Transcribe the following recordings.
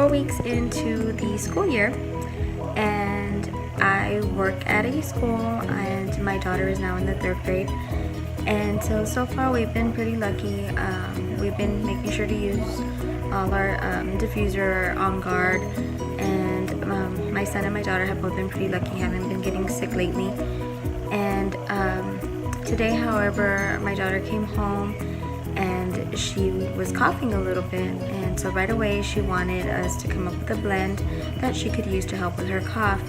4 weeks into the school year, and I work at a school, and my daughter is now in the 3rd grade. And so far we've been pretty lucky. We've been making sure to use all our diffuser on guard, and my son and my daughter have both been pretty lucky, haven't been getting sick lately. And today, however, my daughter came home and she was coughing a little bit, and so right away she wanted us to come up with a blend that she could use to help with her cough.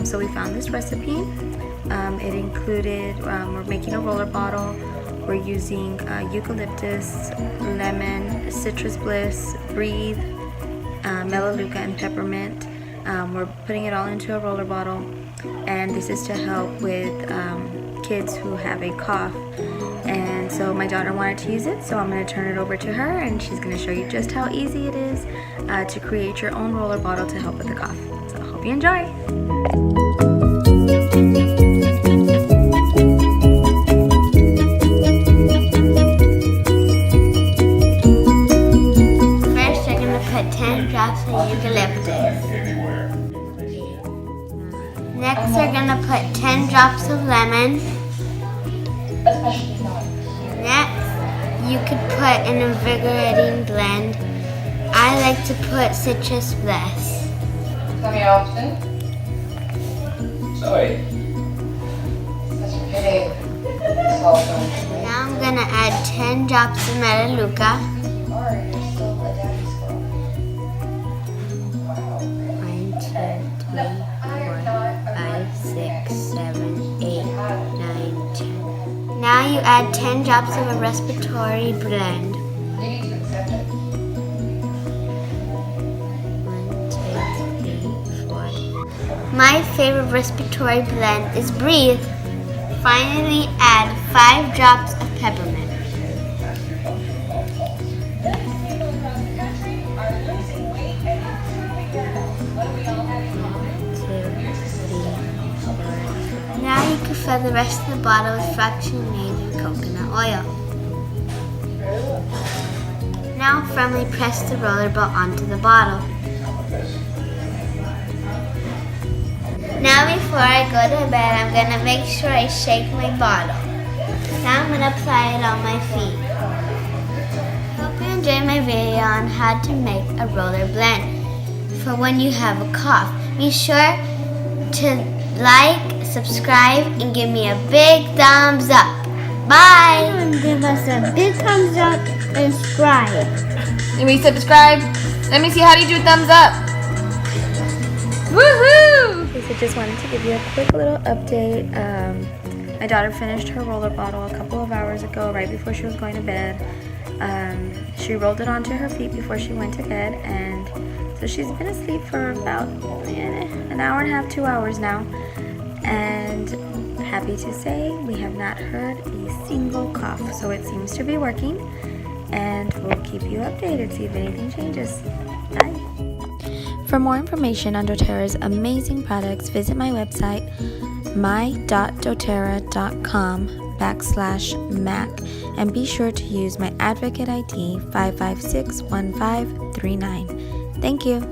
So we found this recipe. It included, we're making a roller bottle. We're using eucalyptus, lemon, citrus bliss, breathe, melaleuca, and peppermint. We're putting it all into a roller bottle, and this is to help with kids who have a cough. And so my daughter wanted to use it, so I'm going to turn it over to her, and she's going to show you just how easy it is to create your own roller bottle to help with the cough. So I hope you enjoy. First, you're going to put 10 drops of eucalyptus. Next, you're going to put 10 drops of lemon. Next, you could put an invigorating blend. I like to put citrus bliss. Tommy Austin. Sorry. Now I'm going to add 10 drops of melaleuca. 1, 2, 3, 4, 5, 6, 7, 8, 9, 10. Now you add 10 drops of a respiratory blend. 1, 2, 3, 4. My favorite respiratory blend is Breathe. Finally, add 5 drops of peppermint. 2, 3, 4. Now you can fill the rest of the bottle with fractionated coconut oil. Now firmly press the roller ball onto the bottle. Now before I go to bed, I'm going to make sure I shake my bottle. Now I'm going to apply it on my feet. Hope you enjoyed my video on how to make a roller blend for when you have a cough. Be sure to like, subscribe, and give me a big thumbs up. Bye! And give us a big thumbs up and subscribe. Let me subscribe. Let me see, how do you do thumbs up? Woohoo! So just wanted to give you a quick little update. My daughter finished her roller bottle a couple of hours ago, right before she was going to bed. She rolled it onto her feet before she went to bed, and so she's been asleep for about an hour and a half, 2 hours now. And happy to say we have not heard a single cough, so it seems to be working, and we'll keep you updated, see if anything changes. Bye. For more information on Doterra's amazing products, visit my website my.doterra.com/Mac, and be sure to use my advocate ID 5561539. Thank you.